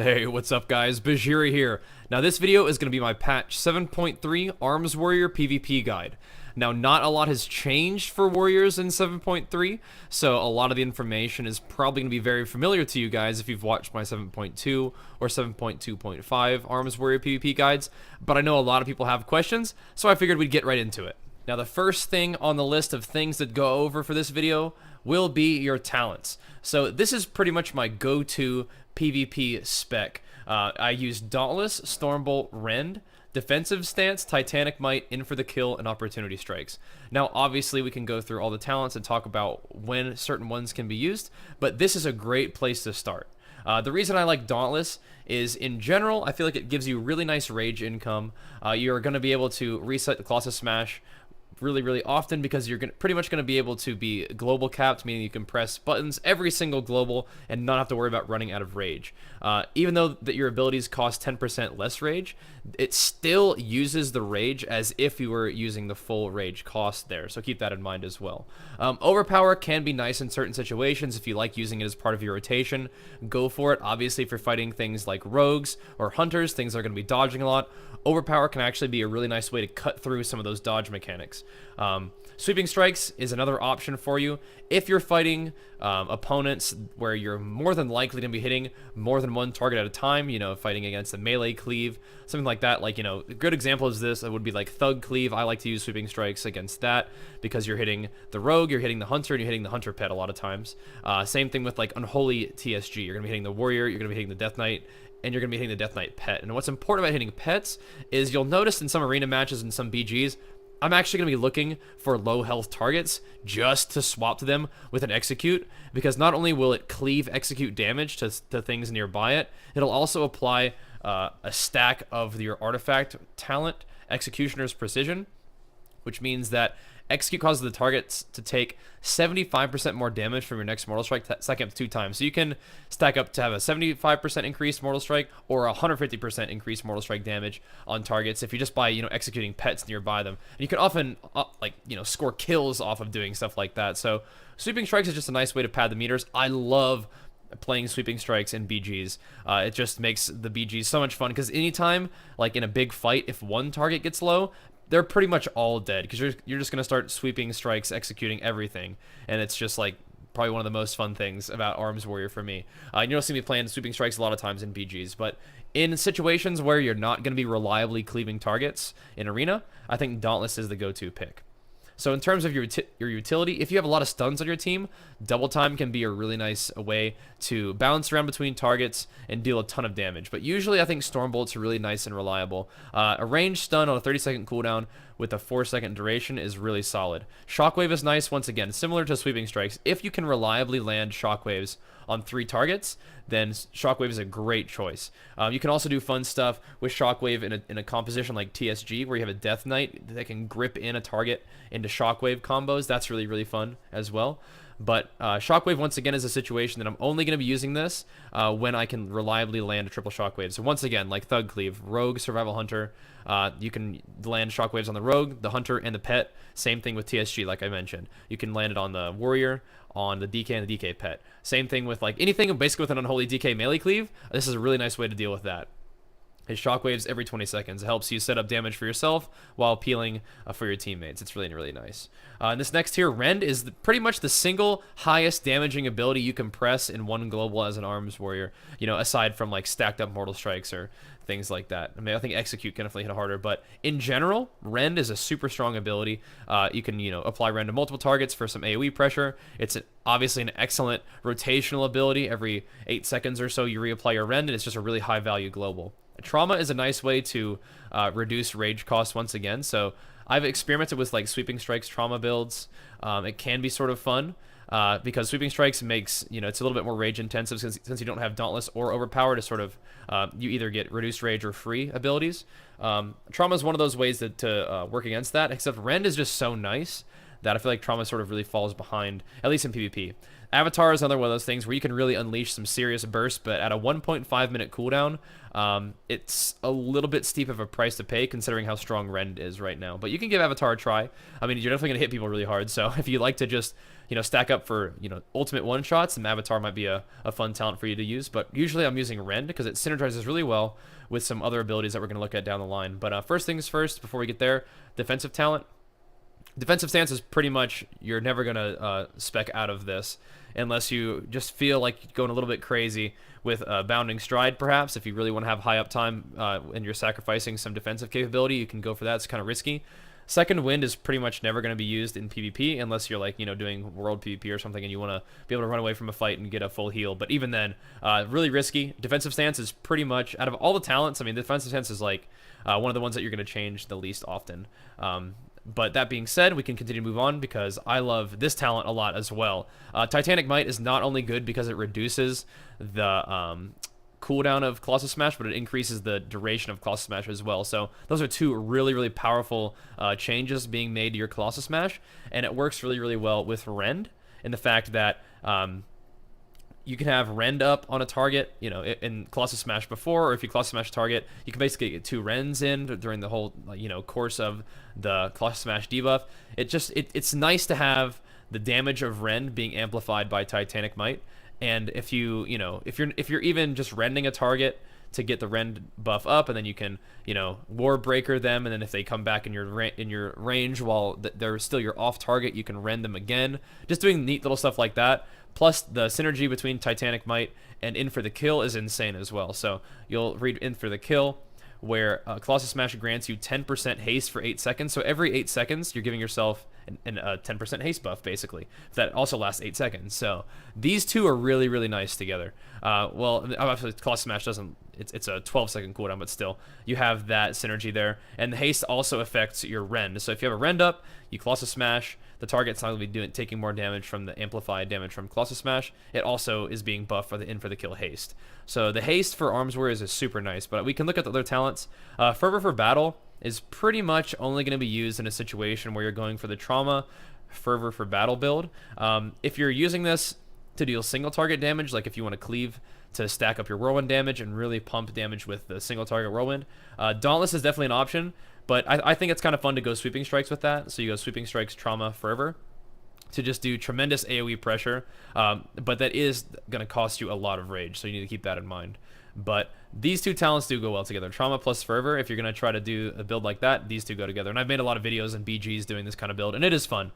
Hey, what's up guys? Bajheera here. Now this video is going to be my patch 7.3 Arms Warrior PvP guide. Now not a lot has changed for warriors in 7.3, so a lot of the information is probably going to be very familiar to you guys if you've watched my 7.2 or 7.2.5 Arms Warrior PvP guides, but I know a lot of people have questions, so I figured we'd get right into it. Now the first thing on the list of things to go over for this video will be your talents. So this is pretty much my go-to PvP spec. I use Dauntless, Stormbolt, Rend, Defensive Stance, Titanic Might, In for the Kill, and Opportunity Strikes. Now obviously we can go through all the talents and talk about when certain ones can be used, but this is a great place to start. The reason I like Dauntless is, in general, I feel like it gives you really nice rage income. You're going to be able to reset the Colossus Smash really often because you're pretty much going to be able to be global capped, meaning you can press buttons every single global and not have to worry about running out of rage. Even though that your abilities cost 10% less rage, it still uses the rage as if you were using the full rage cost there, so keep that in mind as well. Overpower can be nice in certain situations. If you like using it as part of your rotation, go for it. Obviously, if you're fighting things like rogues or hunters, things are going to be dodging a lot, Overpower can actually be a really nice way to cut through some of those dodge mechanics. Sweeping Strikes is another option for you if you're fighting opponents where you're more than likely to be hitting more than one target at a time, you know, fighting against a melee cleave, something like that. Like, you know, a good example is this, it would be like Thug Cleave. I like to use Sweeping Strikes against that because you're hitting the rogue, you're hitting the hunter, and you're hitting the hunter pet a lot of times. Same thing with like Unholy TSG. You're going to be hitting the warrior, you're going to be hitting the Death Knight, and you're going to be hitting the Death Knight pet. And what's important about hitting pets is you'll notice in some arena matches and some BGs, I'm actually going to be looking for low health targets just to swap to them with an execute, because not only will it cleave execute damage to things nearby it, it'll also apply a stack of your artifact talent, Executioner's Precision, which means that execute causes the targets to take 75% more damage from your next Mortal Strike, stacking up to 2 times. So you can stack up to have a 75% increased Mortal Strike or a 150% increased Mortal Strike damage on targets if you just by, you know, executing pets nearby them. And you can often, like, you know, score kills off of doing stuff like that. So Sweeping Strikes is just a nice way to pad the meters. I love playing Sweeping Strikes in BGs. It just makes the BGs so much fun because anytime, like in a big fight, if one target gets low, they're pretty much all dead because you're just going to start Sweeping Strikes, executing everything. And it's just like probably one of the most fun things about Arms Warrior for me. You'll see me playing Sweeping Strikes a lot of times in BGs, but in situations where you're not going to be reliably cleaving targets in Arena, I think Dauntless is the go-to pick. So in terms of your utility, if you have a lot of stuns on your team, Double Time can be a really nice way to bounce around between targets and deal a ton of damage. But usually I think Stormbolt's really nice and reliable. A ranged stun on a 30-second cooldown with a 4-second duration is really solid. Shockwave is nice, once again, similar to Sweeping Strikes. If you can reliably land Shockwaves on 3 targets, then Shockwave is a great choice. You can also do fun stuff with Shockwave in a composition like TSG, where you have a Death Knight that can grip in a target into Shockwave combos. That's really fun as well. But Shockwave, once again, is a situation that I'm only going to be using this when I can reliably land a triple Shockwave. So once again, like Thug Cleave, Rogue, Survival Hunter, you can land Shockwaves on the Rogue, the Hunter, and the Pet. Same thing with TSG, like I mentioned. You can land it on the Warrior, on the DK, and the DK Pet. Same thing with like anything basically with an Unholy DK melee cleave. This is a really nice way to deal with that. His Shockwaves every 20 seconds. It helps you set up damage for yourself while peeling for your teammates. It's really nice. And this next tier, Rend, is pretty much the single highest damaging ability you can press in one global as an Arms Warrior, you know, aside from like stacked up Mortal Strikes or things like that. I mean, I think Execute can definitely hit harder, but in general, Rend is a super strong ability. You can, you know, apply Rend to multiple targets for some AoE pressure. It's obviously an excellent rotational ability. Every 8 seconds or so, you reapply your Rend, and it's just a really high value global. Trauma is a nice way to reduce rage costs once again. So I've experimented with like Sweeping Strikes trauma builds. It can be sort of fun because Sweeping Strikes makes, you know, it's a little bit more rage intensive since you don't have Dauntless or Overpower to sort of, you either get reduced rage or free abilities. Trauma is one of those ways to work against that, except Rend is just so nice that I feel like Trauma sort of really falls behind, at least in PvP. Avatar is another one of those things where you can really unleash some serious bursts, but at a 1.5 minute cooldown, it's a little bit steep of a price to pay considering how strong Rend is right now. But you can give Avatar a try. I mean, you're definitely going to hit people really hard, so if you like to just, stack up for, ultimate one-shots, then Avatar might be a fun talent for you to use. But usually I'm using Rend because it synergizes really well with some other abilities that we're going to look at down the line. But first things first, before we get there, defensive talent. Defensive stance is pretty much, you're never going to spec out of this unless you just feel like going a little bit crazy with Bounding Stride, perhaps. If you really want to have high uptime and you're sacrificing some defensive capability, you can go for that. It's kind of risky. Second Wind is pretty much never going to be used in PvP unless you're like, doing world PvP or something and you want to be able to run away from a fight and get a full heal. But even then, really risky. Defensive stance is pretty much, out of all the talents, I mean, defensive stance is like one of the ones that you're going to change the least often. But that being said, we can continue to move on because I love this talent a lot as well. Titanic Might is not only good because it reduces the cooldown of Colossus Smash, but it increases the duration of Colossus Smash as well. So those are two really, really powerful changes being made to your Colossus Smash, and it works really, really well with Rend in the fact that you can have Rend up on a target, in Colossus Smash before, or if you Colossus Smash target, you can basically get 2 Rends in during the whole, course of the Colossus Smash debuff. It's nice to have the damage of Rend being amplified by Titanic Might. And if if you're even just rending a target to get the Rend buff up, and then you can, War Breaker them, and then if they come back in your range while they're still your off target, you can rend them again. Just doing neat little stuff like that. Plus, the synergy between Titanic Might and In for the Kill is insane as well. So you'll read In for the Kill, where Colossus Smash grants you 10% haste for 8 seconds. So every 8 seconds, you're giving yourself a 10% haste buff, basically. That also lasts 8 seconds. So these two are really, really nice together. Well, obviously, Colossus Smash doesn't... It's a 12-second cooldown, but still, you have that synergy there. And the haste also affects your Rend. So if you have a Rend up, you Colossus Smash, the target's not going to be taking more damage from the amplified damage from Colossus Smash. It also is being buffed for the In for the Kill haste. So the haste for Arms Warriors is super nice, but we can look at the other talents. Fervor for Battle is pretty much only going to be used in a situation where you're going for the Trauma Fervor for Battle build. If you're using this to deal single target damage, like if you want to cleave to stack up your Whirlwind damage and really pump damage with the single target Whirlwind, Dauntless is definitely an option, but I think it's kind of fun to go Sweeping Strikes with that. So you go Sweeping Strikes, Trauma, Fervor to just do tremendous AoE pressure, but that is going to cost you a lot of rage, so you need to keep that in mind. But these two talents do go well together. Trauma plus Fervor, if you're going to try to do a build like that, these two go together. And I've made a lot of videos and BGs doing this kind of build, and it is fun.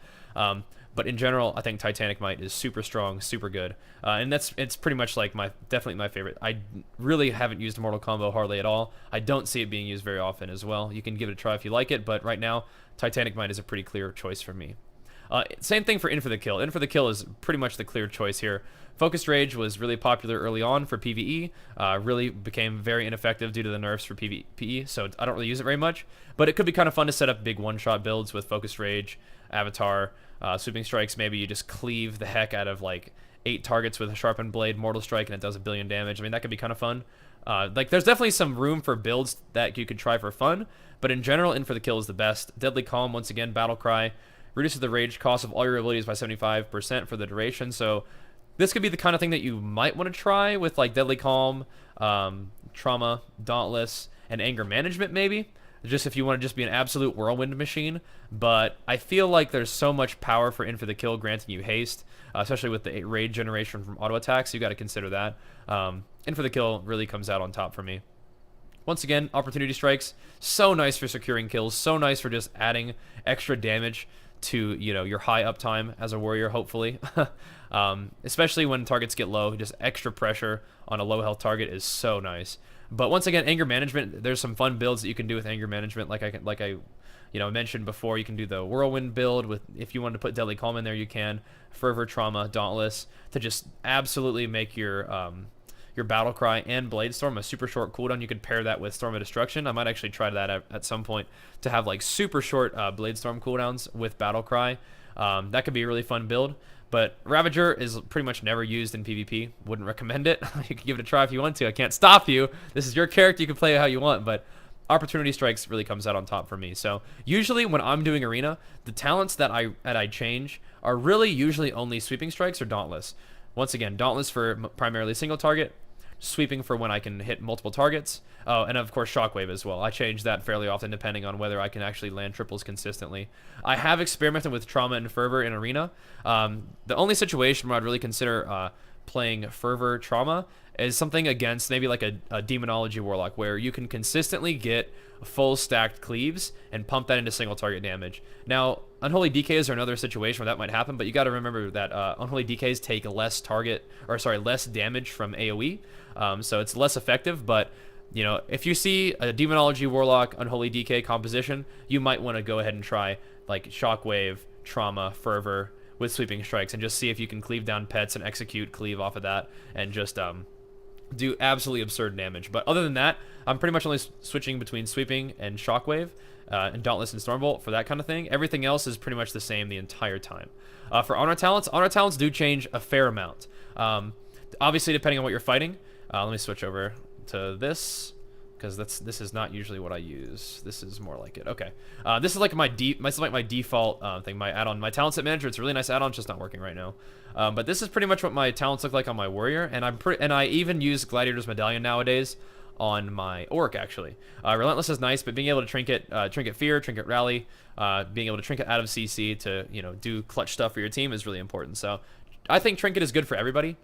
But in general, I think Titanic Might is super strong, super good. And it's pretty much like definitely my favorite. I really haven't used Mortal Combo hardly at all. I don't see it being used very often as well. You can give it a try if you like it, but right now, Titanic Might is a pretty clear choice for me. Same thing for In for the Kill. In for the Kill is pretty much the clear choice here. Focused Rage was really popular early on for PvE, really became very ineffective due to the nerfs for PvE, so I don't really use it very much, but it could be kind of fun to set up big one-shot builds with Focused Rage, Avatar, Sweeping Strikes. Maybe you just cleave the heck out of like 8 targets with a Sharpened Blade, Mortal Strike, and it does 1 billion damage. I mean, that could be kind of fun. There's definitely some room for builds that you could try for fun, but in general, In for the Kill is the best. Deadly Calm, once again, Battle Cry, reduces the rage cost of all your abilities by 75% for the duration, so this could be the kind of thing that you might want to try with like Deadly Calm, Trauma, Dauntless, and Anger Management maybe, just if you want to just be an absolute whirlwind machine. But I feel like there's so much power for In for the Kill granting you haste, especially with the rage generation from auto attacks. You got to consider that. In for the Kill really comes out on top for me. Once again, Opportunity Strikes, so nice for securing kills, so nice for just adding extra damage to your high uptime as a warrior, hopefully. Especially when targets get low, just extra pressure on a low health target is so nice. But once again, Anger Management, there's some fun builds that you can do with Anger Management. Like I mentioned before, you can do the Whirlwind build with, if you wanted to put Deadly Calm in there, you can. Fervor, Trauma, Dauntless to just absolutely make your Battle Cry and Blade Storm a super short cooldown. You could pair that with Storm of Destruction. I might actually try that at some point to have like super short Blade Storm cooldowns with Battle Cry. That could be a really fun build. But Ravager is pretty much never used in PvP. Wouldn't recommend it. You can give it a try if you want to. I can't stop you. This is your character. You can play it how you want. But Opportunity Strikes really comes out on top for me. So usually when I'm doing arena, the talents that I change are really usually only Sweeping Strikes or Dauntless. Once again, Dauntless for primarily single target, Sweeping for when I can hit multiple targets. Oh, and of course Shockwave as well. I change that fairly often depending on whether I can actually land triples consistently. I have experimented with Trauma and Fervor in arena. The only situation where I'd really consider playing Fervor Trauma is something against maybe like a Demonology Warlock, where you can consistently get full stacked cleaves and pump that into single target damage. Now, Unholy DKs are another situation where that might happen, but you got to remember that Unholy DKs take less damage from AoE, so it's less effective. But you know, if you see a Demonology Warlock Unholy DK composition, you might want to go ahead and try like Shockwave, Trauma, Fervor with Sweeping Strikes, and just see if you can cleave down pets and execute cleave off of that, and just do absolutely absurd damage. But other than that, I'm pretty much only switching between Sweeping and Shockwave, and Dauntless and Stormbolt for that kind of thing. Everything else is pretty much the same the entire time. For Honor Talents do change a fair amount. Obviously, depending on what you're fighting. Let me switch over to this, because this is not usually what I use. This is more like it. Okay, this is like my default thing. My add-on, my Talent Set Manager. It's a really nice add-on. It's just not working right now. But this is pretty much what my talents look like on my warrior, and I even use Gladiator's Medallion nowadays on my orc actually. Relentless is nice, but being able to trinket Fear, trinket Rally, being able to trinket out of CC to do clutch stuff for your team is really important. So I think trinket is good for everybody.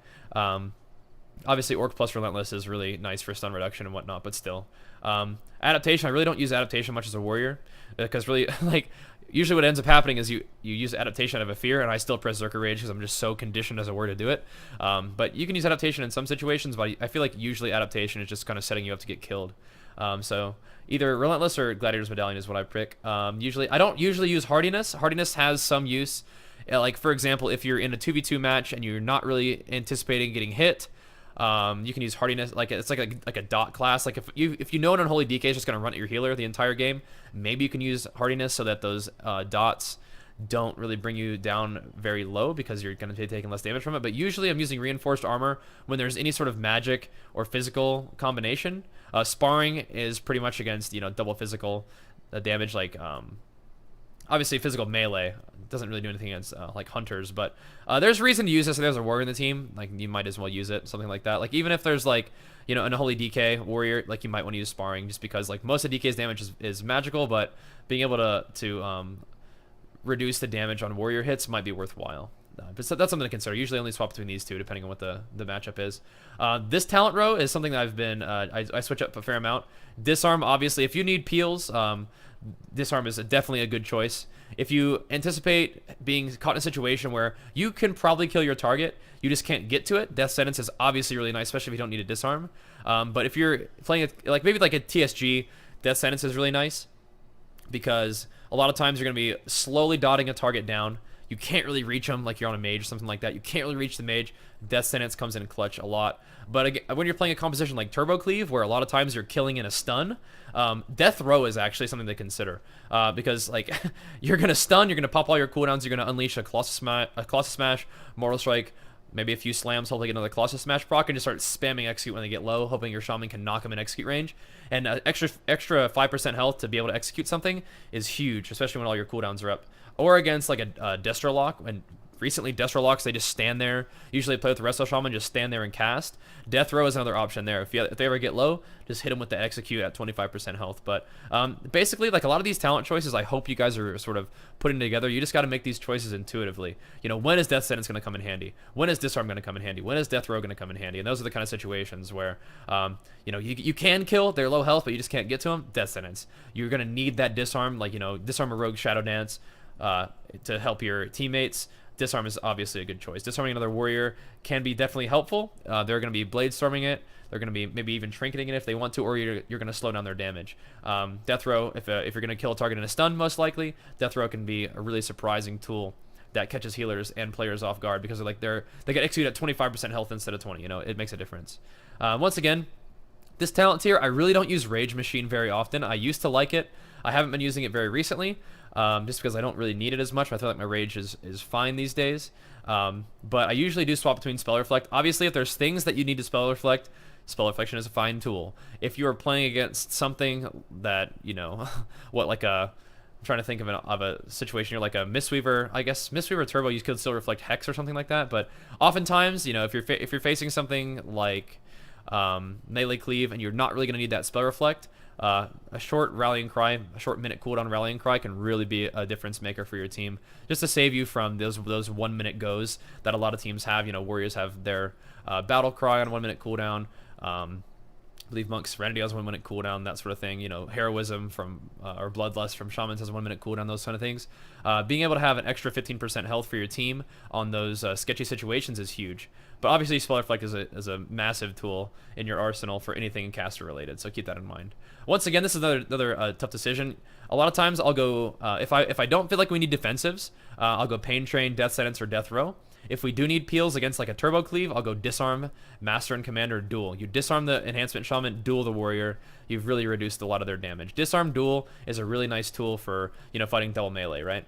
Obviously, Orc plus Relentless is really nice for stun reduction and whatnot, but still. Adaptation, I really don't use Adaptation much as a warrior, because really, like, usually what ends up happening is you use Adaptation out of a Fear, and I still press Berserker Rage because I'm just so conditioned as a warrior to do it. But you can use Adaptation in some situations, but I feel like usually Adaptation is just kind of setting you up to get killed. So either Relentless or Gladiator's Medallion is what I pick. I don't usually use Hardiness. Hardiness has some use. Like, for example, if you're in a 2v2 match and you're not really anticipating getting hit, you can use Hardiness. Like, it's like a dot class. Like, if you know an Unholy DK is just gonna run at your healer the entire game, maybe you can use Hardiness so that those dots don't really bring you down very low, because you're gonna be taking less damage from it. But usually I'm using Reinforced Armor when there's any sort of magic or physical combination. Sparring is pretty much against double physical damage, like obviously physical melee doesn't really do anything against like hunters, but there's reason to use this if there's a warrior in the team. Like, you might as well use it, something like that. Like, even if there's like an Holy DK warrior, like, you might want to use Sparring, just because like most of DK's damage is magical, but being able to reduce the damage on warrior hits might be worthwhile. But so that's something to consider. Usually only swap between these two depending on what the matchup is. This talent row is something that I've been I switch up a fair amount. Disarm, obviously, if you need peels, Disarm is definitely a good choice. If you anticipate being caught in a situation where you can probably kill your target, you just can't get to it, Death Sentence is obviously really nice, especially if you don't need a disarm. But if you're playing maybe like a TSG, Death Sentence is really nice, because a lot of times you're going to be slowly dotting a target down. You can't really reach them, like you're on a mage or something like that. You can't really reach the mage. Death Sentence comes in clutch a lot. But again, when you're playing a composition like Turbo Cleave, where a lot of times you're killing in a stun, Death Row is actually something to consider. Because like you're going to stun, you're going to pop all your cooldowns, you're going to unleash a Colossus Smash, Mortal Strike, maybe a few slams, hopefully get another Colossus Smash proc, and just start spamming execute when they get low, hoping your shaman can knock them in execute range. And extra 5% health to be able to execute something is huge, especially when all your cooldowns are up. Or against like a Destro Lock, and recently Destro Locks, they just stand there. Usually play with the Resto Shaman, just stand there and cast. Death Row is another option there. If they ever get low, just hit them with the execute at 25% health. But basically, like, a lot of these talent choices, I hope you guys are sort of putting together. You just got to make these choices intuitively. When is Death Sentence going to come in handy? When is Disarm going to come in handy? When is Death Row going to come in handy? And those are the kind of situations where you can kill, they're low health, but you just can't get to them. Death Sentence. You're going to need that Disarm, like, Disarm a Rogue Shadow Dance to help your teammates. Disarm is obviously a good choice. Disarming another warrior can be definitely helpful. They're going to be blade storming it. They're going to be maybe even trinketing it if they want to, or you're going to slow down their damage. Death Row, if you're going to kill a target in a stun, most likely, Death Row can be a really surprising tool that catches healers and players off guard, because they get execute at 25% health instead of 20. It makes a difference. Once again, this talent tier, I really don't use Rage Machine very often. I used to like it. I haven't been using it very recently, just because I don't really need it as much. I feel like my Rage is fine these days. But I usually do swap between Spell Reflect. Obviously, if there's things that you need to Spell Reflect Spell Reflection is a fine tool. If you are playing against something that, you know, what, like a, I'm trying to think of a situation. You're like a Mistweaver. I guess Mistweaver Turbo, you could still reflect Hex or something like that. But oftentimes, you know, if you're facing something like melee cleave and you're not really going to need that spell reflect, a short rallying cry, a short minute cooldown rallying cry can really be a difference maker for your team, just to save you from those 1 minute goes that a lot of teams have. You know, warriors have their battle cry on 1 minute cooldown. I believe Monk's Serenity has 1 minute cooldown, that sort of thing. You know, Heroism from or Bloodlust from Shamans has a 1 minute cooldown, those kind of things. Being able to have an extra 15% health for your team on those sketchy situations is huge. But obviously, Spell Reflect is a massive tool in your arsenal for anything caster related, so keep that in mind. Once again, this is another tough decision. A lot of times I'll go, if I don't feel like we need defensives, I'll go Pain Train, Death Sentence, or Death Row. If we do need peels against like a Turbo Cleave, I'll go Disarm, Master and Commander, Duel. You disarm the Enhancement Shaman, duel the Warrior. You've really reduced a lot of their damage. Disarm Duel is a really nice tool for, you know, fighting double melee, right?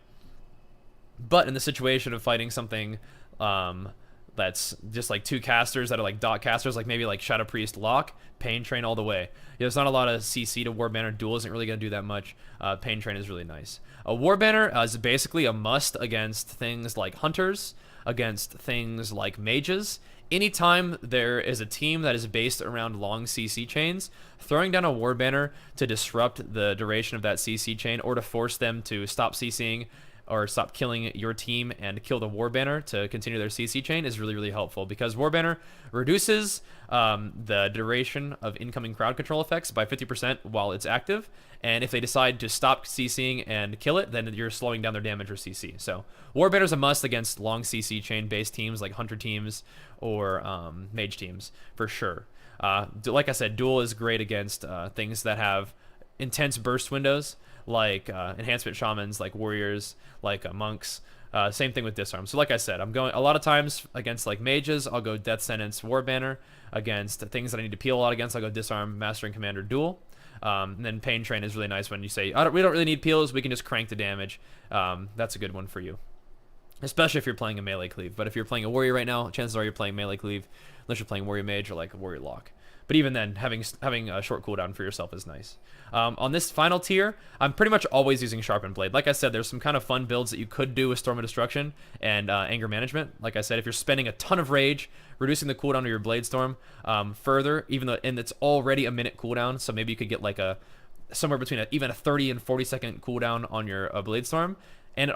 But in the situation of fighting something that's just like two casters that are like dot casters, like maybe like Shadow Priest Lock, Pain Train all the way. There's not a lot of CC to War Banner. Duel isn't really going to do that much. Pain Train is really nice. A War Banner is basically a must against things like Hunters, against things like Mages. Anytime there is a team that is based around long CC chains, throwing down a War Banner to disrupt the duration of that CC chain or to force them to stop CCing or stop killing your team and kill the War Banner to continue their CC chain is really, really helpful, because War Banner reduces the duration of incoming crowd control effects by 50% while it's active, and if they decide to stop CCing and kill it, then you're slowing down their damage or CC. So War Banner is a must against long CC chain based teams like Hunter teams or Mage teams for sure. Like I said, Duel is great against things that have intense burst windows, like Enhancement Shamans, like Warriors, like Monks. Same thing with Disarm. So like I said, I'm going a lot of times against like Mages, I'll go Death Sentence, War Banner. Against things that I need to peel a lot against, I'll go Disarm, Master and Commander, Duel. And then Pain Train is really nice when you say, we don't really need peels, we can just crank the damage. That's a good one for you, especially if you're playing a melee cleave. But if you're playing a warrior right now, chances are you're playing melee cleave, unless you're playing warrior mage or like a warrior lock. But even then, having a short cooldown for yourself is nice. On this final tier, I'm pretty much always using Sharpened Blade. Like I said, there's some kind of fun builds that you could do with Storm of Destruction and Anger Management. Like I said, if you're spending a ton of rage, reducing the cooldown of your Blade Storm further, and it's already a minute cooldown, so maybe you could get like somewhere between even a 30 and 40 second cooldown on your Blade Storm. And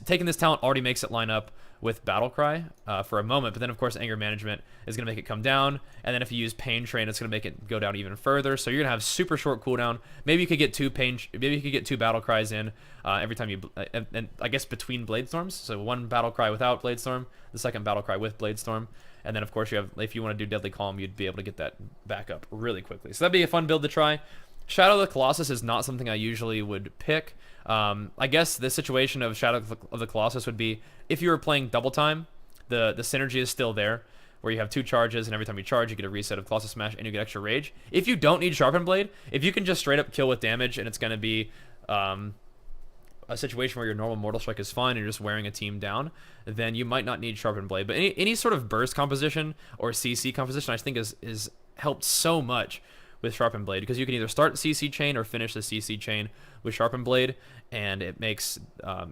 taking this talent already makes it line up with Battle Cry for a moment, but then of course Anger Management is going to make it come down, and then if you use Pain Train, it's going to make it go down even further. So you're going to have super short cooldown. Maybe you could get two Battle Cries in every time you, and I guess between Blade Storms. So one Battle Cry without Blade Storm, the second Battle Cry with Blade Storm, and then of course you have, if you want to do Deadly Calm, you'd be able to get that back up really quickly. So that'd be a fun build to try. Shadow of the Colossus is not something I usually would pick. I guess the situation of Shadow of the Colossus would be if you were playing double time, the synergy is still there, where you have two charges, and every time you charge, you get a reset of Colossus Smash, and you get extra rage. If you don't need Sharpened Blade, if you can just straight up kill with damage, and it's going to be a situation where your normal Mortal Strike is fine, and you're just wearing a team down, then you might not need Sharpened Blade. But any sort of burst composition or CC composition, I think is helped so much with Sharpened Blade, because you can either start the CC chain or finish the CC chain with Sharpened Blade, and it makes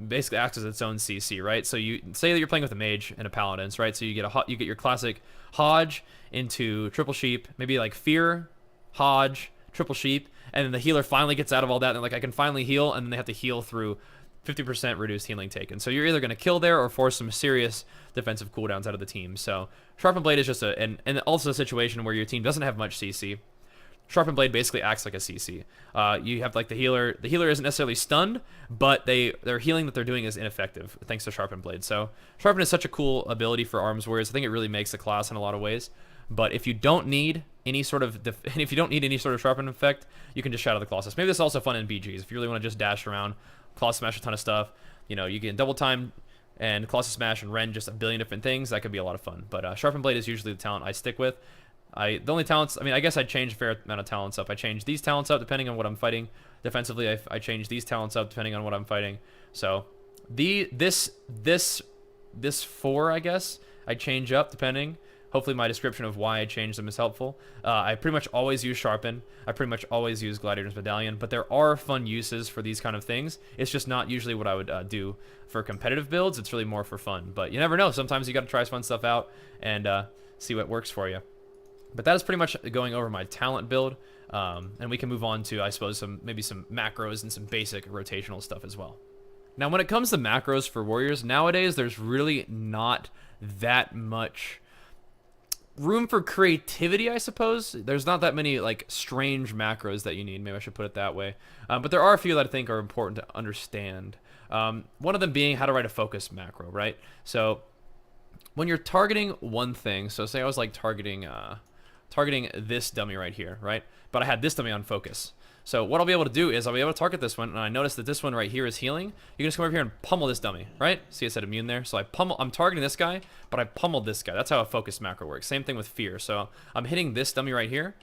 basically acts as its own CC, right? So you say that you're playing with a mage and a paladins, right? So you get your classic Hodge into Triple Sheep, maybe like Fear, Hodge, Triple Sheep, and then the healer finally gets out of all that, and like I can finally heal, and then they have to heal through 50% reduced healing taken. So you're either going to kill there or force some serious defensive cooldowns out of the team. So Sharpened Blade is just and also a situation where your team doesn't have much CC. Sharpened Blade basically acts like a CC. You have like the healer. The healer isn't necessarily stunned, but their healing that they're doing is ineffective thanks to Sharpened Blade. So Sharpen is such a cool ability for Arms Warriors. I think it really makes the class in a lot of ways. But if you don't need any sort of Sharpen effect, you can just Shadow the Colossus. Maybe this is also fun in BGs if you really want to just dash around, Colossus Smash a ton of stuff. You know, you can double time and Colossus Smash and Rend just a billion different things. That could be a lot of fun. But Sharpened Blade is usually the talent I stick with. The only talents, I mean, I guess I change a fair amount of talents up. I change these talents up depending on what I'm fighting. Defensively, I change these talents up depending on what I'm fighting. So this 4, I guess, I change up depending. Hopefully my description of why I changed them is helpful. I pretty much always use Sharpen. I pretty much always use Gladiator's Medallion, but there are fun uses for these kind of things. It's just not usually what I would do for competitive builds. It's really more for fun, but you never know. Sometimes you got to try fun stuff out and see what works for you. But that is pretty much going over my talent build, and we can move on to, I suppose, maybe some macros and some basic rotational stuff as well. Now, when it comes to macros for warriors, nowadays there's really not that much room for creativity, I suppose. There's not that many like strange macros that you need. Maybe I should put it that way. But there are a few that I think are important to understand. One of them being how to write a focus macro, right? So when you're targeting one thing, so say I was like targeting this dummy right here, right? But I had this dummy on focus. So what I'll be able to do is I'll be able to target this one, and I notice that this one right here is healing. You can just come over here and pummel this dummy, right? See, I said immune there. So I'm targeting this guy, but I pummeled this guy. That's how a focus macro works. Same thing with fear. So I'm hitting this dummy right here,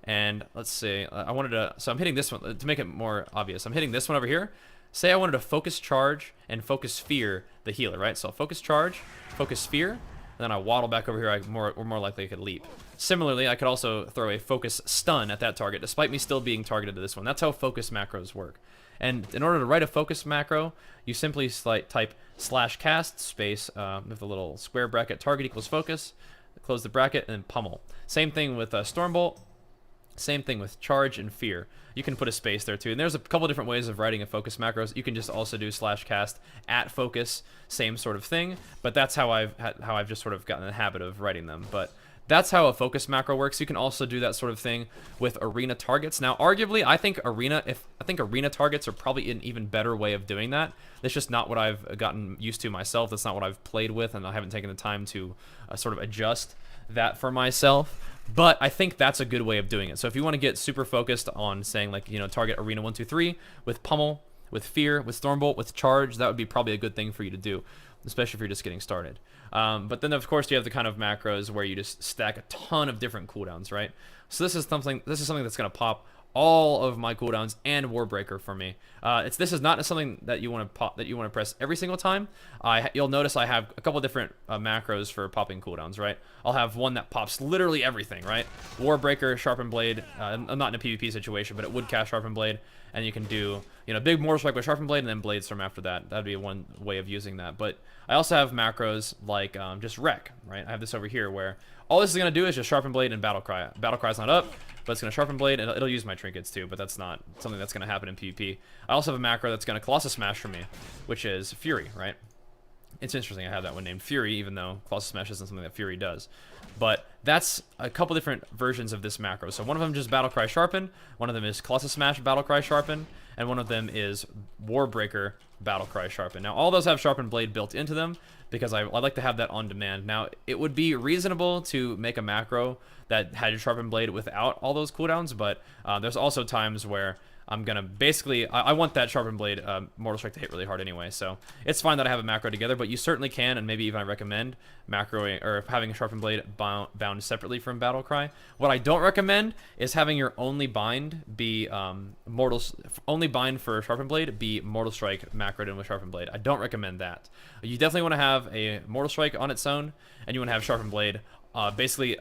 and let's see, so I'm hitting this one to make it more obvious. I'm hitting this one over here. Say I wanted to focus charge and focus fear the healer, right? So I'll focus charge, focus fear, and then I waddle back over here. We're more likely I could leap. Similarly, I could also throw a focus stun at that target, despite me still being targeted to this one. That's how focus macros work. And in order to write a focus macro, you simply type /cast space with a little square bracket, target equals focus, close the bracket, and then pummel. Same thing with Stormbolt. Same thing with charge and fear. You can put a space there too. And there's a couple different ways of writing a focus macros. You can just also do /cast at focus, same sort of thing. But that's how I've just sort of gotten in the habit of writing them. But that's how a focus macro works. You can also do that sort of thing with arena targets. Now, arguably, I think arena targets are probably an even better way of doing that. That's just not what I've gotten used to myself. That's not what I've played with, and I haven't taken the time to sort of adjust that for myself. But I think that's a good way of doing it. So if you want to get super focused on saying, like, you know, target arena 1, 2, 3 with pummel, with fear, with stormbolt, with charge, that would be probably a good thing for you to do, especially if you're just getting started. But then of course you have the kind of macros where you just stack a ton of different cooldowns, right? So this is something that's going to pop all of my cooldowns and Warbreaker for me. This is not something that you want to press every single time. You'll notice I have a couple different macros for popping cooldowns, right? I'll have one that pops literally everything, right? Warbreaker, Sharpened Blade. I'm not in a PvP situation, but it would cast Sharpened Blade, and you can do, you know, big Mortal Strike with Sharpened Blade and then Blade Storm after that. That'd be one way of using that. But I also have macros like just Wreck, right? I have this over here where all this is going to do is just Sharpened Blade and Battle Cry. Battle Cry's not up, but it's going to Sharpen Blade, and it'll use my trinkets too, but that's not something that's going to happen in PvP. I also have a macro that's going to Colossus Smash for me, which is Fury, right? It's interesting I have that one named Fury, even though Colossus Smash isn't something that Fury does. But that's a couple different versions of this macro. So one of them is just Battle Cry Sharpen, one of them is Colossus Smash Battle Cry Sharpen, and one of them is Warbreaker Battle Cry Sharpen. Now, all those have Sharpened Blade built into them, because I like to have that on demand. Now, it would be reasonable to make a macro that had Sharpened Blade without all those cooldowns, but there's also times where I'm going to basically, I want that Sharpened Blade Mortal Strike to hit really hard anyway, so it's fine that I have a macro together, but you certainly can, and maybe even I recommend macroing, or having a Sharpened Blade bound separately from Battle Cry. What I don't recommend is having your only bind be only bind for Sharpened Blade be Mortal Strike macroed in with Sharpened Blade. I don't recommend that. You definitely want to have a Mortal Strike on its own, and you want to have Sharpened Blade basically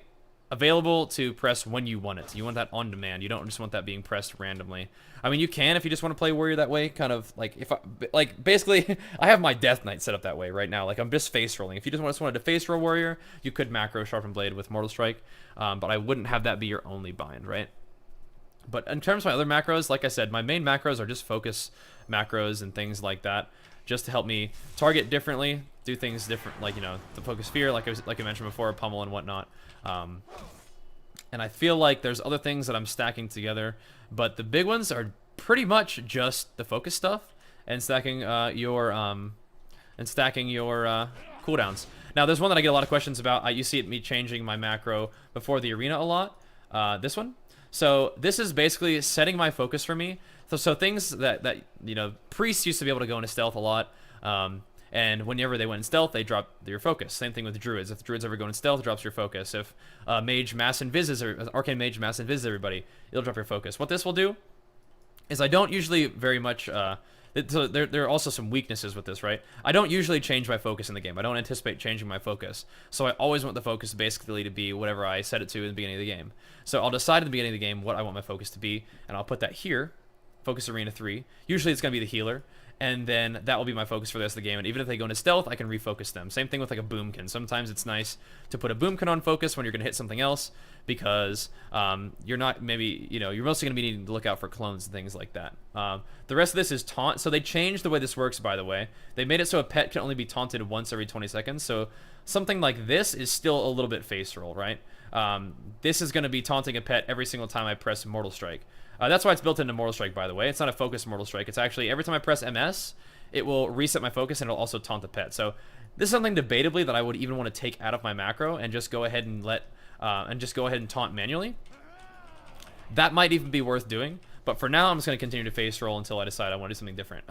available to press when you want it. You want that on demand. You don't just want that being pressed randomly. I mean, you can if you just want to play Warrior that way, kind of like basically I have my Death Knight set up that way right now. Like, I'm just face rolling. If you just wanted to face roll Warrior, you could macro Sharpened Blade with Mortal Strike, but I wouldn't have that be your only bind, right? But in terms of my other macros, like I said, my main macros are just focus macros and things like that, just to help me target differently, do things different, like, you know, the focus fear, like I mentioned before, pummel and whatnot. And I feel like there's other things that I'm stacking together, but the big ones are pretty much just the focus stuff and stacking your cooldowns. Now, there's one that I get a lot of questions about. You see me changing my macro before the arena a lot. This one. So this is basically setting my focus for me. So things that you know, priests used to be able to go into stealth a lot. And whenever they went in stealth, they drop your focus. Same thing with druids. If the druids ever go in stealth, it drops your focus. If mage mass invises, or arcane mage mass invises everybody, it'll drop your focus. What this will do is I don't usually very much So there are also some weaknesses with this, right? I don't usually change my focus in the game. I don't anticipate changing my focus. So I always want the focus basically to be whatever I set it to in the beginning of the game. So I'll decide at the beginning of the game what I want my focus to be, and I'll put that here, Focus Arena 3. Usually it's going to be the healer, and then that will be my focus for the rest of the game. And even if they go into stealth, I can refocus them. Same thing with like a boomkin. Sometimes it's nice to put a boomkin on focus when you're going to hit something else, because you're not, maybe, you know, you're mostly going to be needing to look out for clones and things like that. The rest of this is taunt. So they changed the way this works, by the way. They made it so a pet can only be taunted once every 20 seconds. So something like this is still a little bit face roll, right? This is going to be taunting a pet every single time I press Mortal Strike. That's why it's built into Mortal Strike, by the way. It's not a focus Mortal Strike. It's actually every time I press MS, it will reset my focus, and it'll also taunt the pet. So this is something debatably that I would even want to take out of my macro and just go ahead and taunt manually. That might even be worth doing. But for now, I'm just going to continue to face roll until I decide I want to do something different.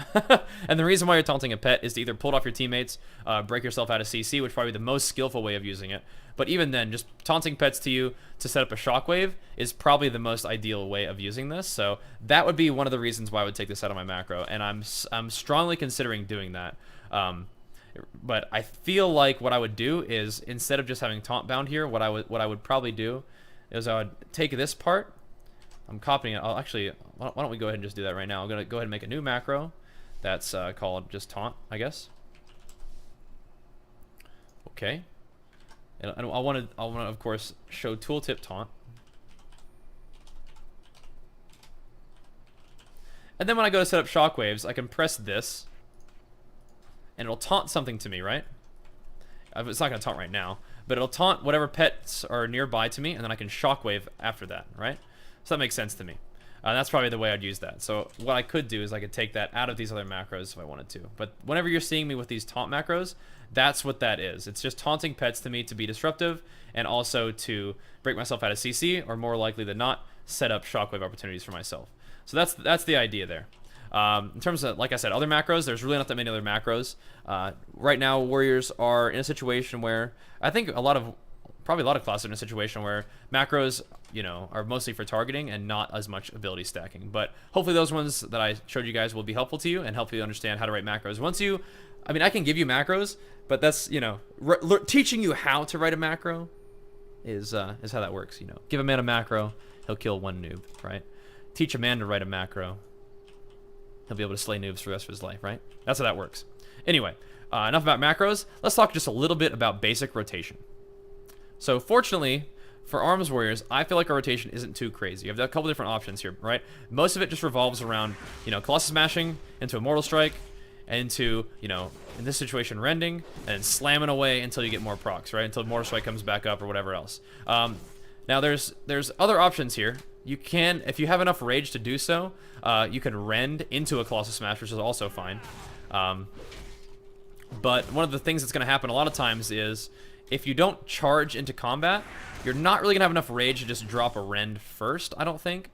And the reason why you're taunting a pet is to either pull it off your teammates, break yourself out of CC, which is probably the most skillful way of using it. But even then, just taunting pets to you to set up a shockwave is probably the most ideal way of using this. So that would be one of the reasons why I would take this out of my macro. And I'm strongly considering doing that. But I feel like what I would do is, instead of just having taunt bound here, what I would probably do is I would take this part. I'm copying it. I'll actually, why don't we go ahead and just do that right now? I'm going to go ahead and make a new macro that's called just taunt, I guess. Okay. And I want to, of course, show tooltip taunt. And then when I go to set up shockwaves, I can press this, and it'll taunt something to me, right? It's not going to taunt right now, but it'll taunt whatever pets are nearby to me, and then I can shockwave after that, right? So that makes sense to me. That's probably the way I'd use that. So what I could do is I could take that out of these other macros if I wanted to. But whenever you're seeing me with these taunt macros, that's what that is. It's just taunting pets to me to be disruptive, and also to break myself out of CC, or more likely than not, set up shockwave opportunities for myself. So that's the idea there. In terms of, like I said, other macros, there's really not that many other macros. Right now, Warriors are in a situation where I think probably a lot of classes are in a situation where macros, you know, are mostly for targeting and not as much ability stacking. But hopefully those ones that I showed you guys will be helpful to you and help you understand how to write macros. I mean, I can give you macros, but that's, you know, teaching you how to write a macro is how that works, you know. Give a man a macro, he'll kill one noob, right? Teach a man to write a macro, he'll be able to slay noobs for the rest of his life, right? That's how that works. Anyway, enough about macros. Let's talk just a little bit about basic rotation. So fortunately, for Arms Warriors, I feel like our rotation isn't too crazy. You have a couple different options here, right? Most of it just revolves around, you know, Colossus smashing into a Mortal Strike, into, you know, in this situation, rending, and slamming away until you get more procs, right? Until Mortal Strike comes back up or whatever else. Now there's other options here. You can, if you have enough rage to do so, you can rend into a Colossus Smash, which is also fine. But one of the things that's going to happen a lot of times is, if you don't charge into combat, you're not really going to have enough rage to just drop a rend first, I don't think.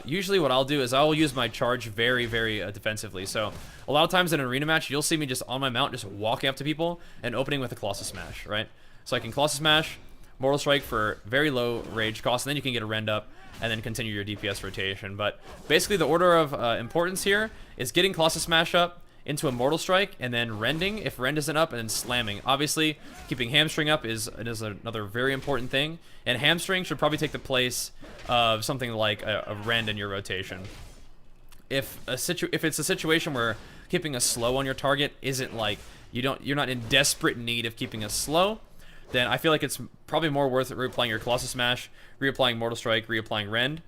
Usually what I'll do is I'll use my charge very, very defensively. So a lot of times in an arena match, you'll see me just on my mount, just walking up to people and opening with a Colossus Smash, right? So I can Colossus Smash, Mortal Strike for very low rage cost, and then you can get a rend up and then continue your DPS rotation. But basically the order of importance here is getting Colossus Smash up into a Mortal Strike, and then rending if rend isn't up, and then slamming. Obviously, keeping hamstring up is another very important thing, and hamstring should probably take the place of something like a rend in your rotation. If it's a situation where keeping a slow on your target isn't like you're not in desperate need of keeping a slow, then I feel like it's probably more worth it reapplying your Colossus Smash, reapplying Mortal Strike, reapplying rend,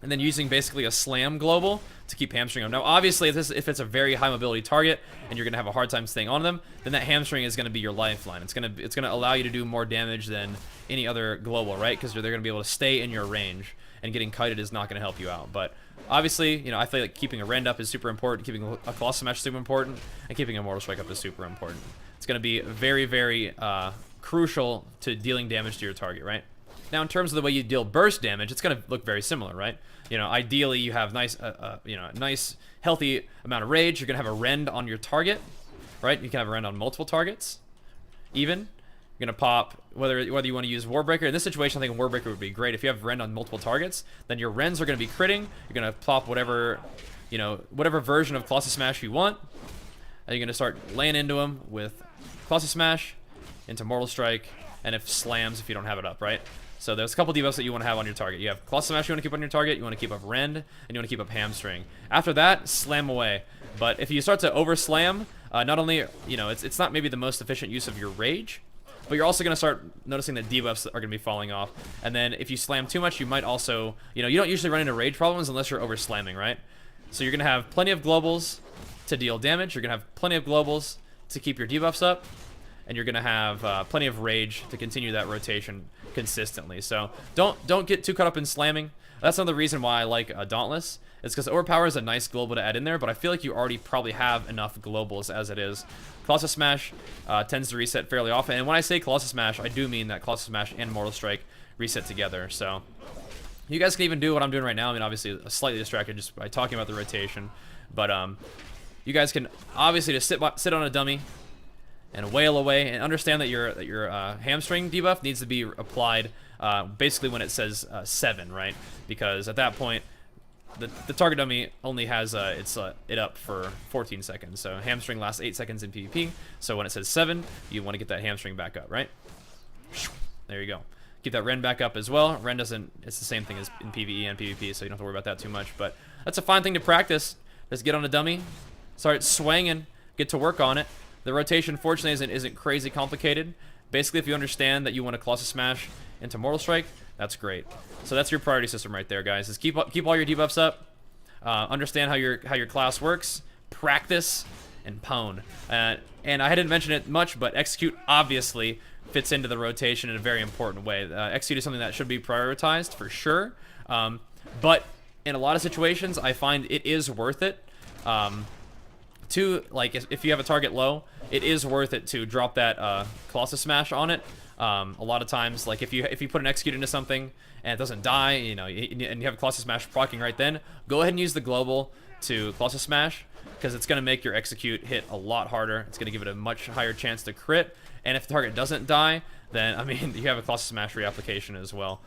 and then using basically a slam global to keep hamstring them. Now, obviously, if it's a very high mobility target and you're gonna have a hard time staying on them, then that hamstring is gonna be your lifeline. It's gonna allow you to do more damage than any other global, right? Because they're gonna be able to stay in your range, and getting kited is not gonna help you out. But obviously, you know, I feel like keeping a rend up is super important, keeping a Colossus Smash is super important, and keeping a Mortal Strike up is super important. It's gonna be very, very crucial to dealing damage to your target, right? Now, in terms of the way you deal burst damage, it's going to look very similar, right? You know, ideally, you have nice, nice, healthy amount of rage. You're going to have a rend on your target, right? You can have a rend on multiple targets, even. You're going to pop, whether you want to use Warbreaker. In this situation, I think a Warbreaker would be great. If you have rend on multiple targets, then your rends are going to be critting. You're going to pop whatever, you know, whatever version of Colossus Smash you want. And you're going to start laying into them with Colossus Smash into Mortal Strike, and if slams if you don't have it up, right? So there's a couple debuffs that you want to have on your target. You have Colossus Smash you want to keep on your target, you want to keep up Rend, and you want to keep up Hamstring. After that, slam away. But if you start to over slam, not only, you know, it's not maybe the most efficient use of your rage, but you're also going to start noticing that debuffs are going to be falling off. And then if you slam too much, you might also, you know, you don't usually run into rage problems unless you're over slamming, right? So you're going to have plenty of globals to deal damage. You're going to have plenty of globals to keep your debuffs up. And you're going to have plenty of rage to continue that rotation consistently. So don't get too caught up in slamming. That's another reason why I like Dauntless. It's because Overpower is a nice global to add in there, but I feel like you already probably have enough globals as it is. Colossus Smash tends to reset fairly often. And when I say Colossus Smash, I do mean that Colossus Smash and Mortal Strike reset together. So you guys can even do what I'm doing right now. I mean, obviously, slightly distracted just by talking about the rotation. But you guys can obviously just sit on a dummy and wail away, and understand that your hamstring debuff needs to be applied basically when it says 7, right? Because at that point, the target dummy only has it up for 14 seconds. So hamstring lasts 8 seconds in PvP. So when it says 7, you want to get that hamstring back up, right? There you go. Keep that Rend back up as well. Rend doesn't, it's the same thing as in PvE and PvP, so you don't have to worry about that too much. But that's a fine thing to practice. Just get on a dummy, start swinging, get to work on it. The rotation, fortunately, isn't crazy complicated. Basically, if you understand that you want to Colossus Smash into Mortal Strike, that's great. So that's your priority system right there, guys. Is keep all your debuffs up, understand how your class works, practice, and pwn. And I didn't mention it much, but execute obviously fits into the rotation in a very important way. Execute is something that should be prioritized for sure, but in a lot of situations, I find it is worth it. Like if you have a target low, it is worth it to drop that Colossus Smash on it. A lot of times, like if you put an execute into something and it doesn't die, you know, and you have a Colossus Smash proccing right then, go ahead and use the global to Colossus Smash, because it's going to make your execute hit a lot harder. It's going to give it a much higher chance to crit, and if the target doesn't die, then, I mean, you have a Colossus Smash reapplication as well.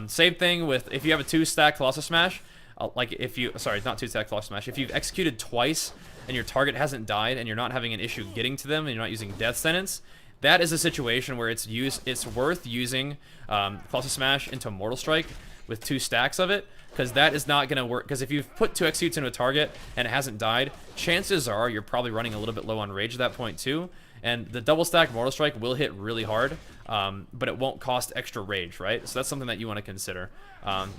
Same thing with, if you have a 2-stack Colossus Smash, like if you, sorry, not 2-stack Colossus Smash, if you've executed twice and your target hasn't died and you're not having an issue getting to them and you're not using Death Sentence, that is a situation where it's worth using Colossus Smash into Mortal Strike with 2 stacks of it, because that is not going to work. Because if you've put 2 executes into a target and it hasn't died, chances are you're probably running a little bit low on rage at that point too. And the double stack Mortal Strike will hit really hard, but it won't cost extra rage, right? So that's something that you want to consider.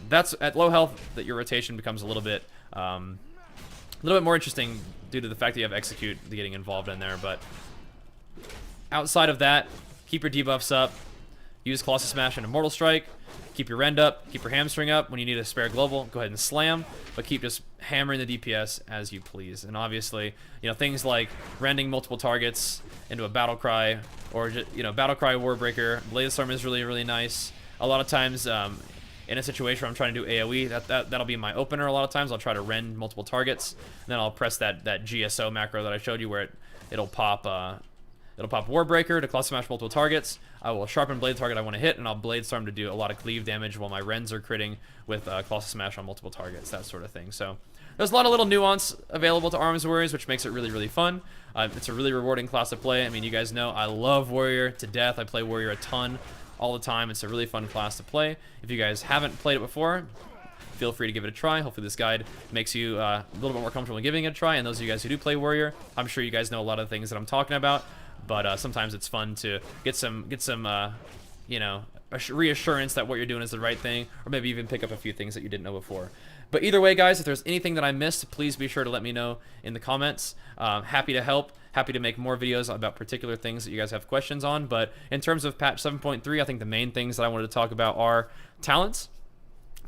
That's at low health that your rotation becomes a little bit more interesting due to the fact that you have execute getting involved in there. But outside of that, keep your debuffs up. Use Colossus Smash and Immortal Strike. Keep your Rend up. Keep your Hamstring up. When you need a spare global, go ahead and slam. But keep just hammering the DPS as you please. And obviously, you know, things like rending multiple targets into a Battle Cry, or just, you know, Battle Cry Warbreaker. Blade Storm is really, really nice. A lot of times, in a situation where I'm trying to do AoE, that'll be my opener. A lot of times I'll try to rend multiple targets, and then I'll press that GSO macro that I showed you, where it'll pop Warbreaker to Colossus Smash multiple targets. I will sharpen blade target I want to hit, and I'll Blade Storm to do a lot of cleave damage while my Rends are critting with Colossus Smash on multiple targets, that sort of thing. So there's a lot of little nuance available to Arms Warriors, which makes it really, really fun. It's a really rewarding class to play. I mean, you guys know I love Warrior to death. I play Warrior a ton, all the time. It's a really fun class to play. If you guys haven't played it before, feel free to give it a try. Hopefully this guide makes you a little bit more comfortable in giving it a try. And those of you guys who do play Warrior, I'm sure you guys know a lot of things that I'm talking about. But sometimes it's fun to get some you know, reassurance that what you're doing is the right thing, or maybe even pick up a few things that you didn't know before. But either way, guys, if there's anything that I missed, please be sure to let me know in the comments. Happy to help. Happy to make more videos about particular things that you guys have questions on. But in terms of patch 7.3, I think the main things that I wanted to talk about are talents,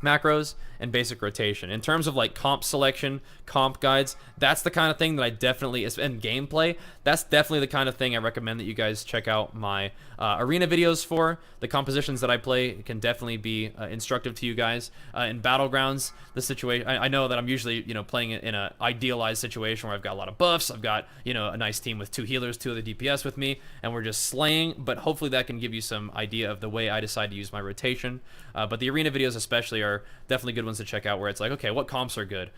macros, and basic rotation. In terms of like comp selection, comp guides, that's the kind of thing that I definitely, and gameplay, that's definitely the kind of thing I recommend that you guys check out my arena videos for. The compositions that I play can definitely be instructive to you guys. In Battlegrounds, the situation, I know that I'm usually, you know, playing it in an idealized situation where I've got a lot of buffs, I've got, you know, a nice team with 2 healers, 2 other DPS with me, and we're just slaying, but hopefully that can give you some idea of the way I decide to use my rotation. But the arena videos especially are definitely good ones to check out, where it's like, okay, what comps are good?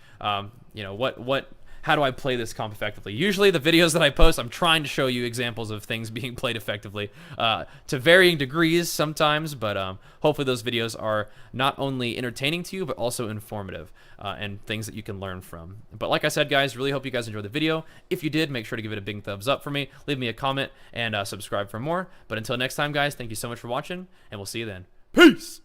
you know, how do I play this comp effectively? Usually the videos that I post, I'm trying to show you examples of things being played effectively to varying degrees sometimes, but hopefully those videos are not only entertaining to you, but also informative and things that you can learn from. But like I said, guys, really hope you guys enjoyed the video. If you did, make sure to give it a big thumbs up for me, leave me a comment, and subscribe for more. But until next time, guys, thank you so much for watching, and we'll see you then. Peace!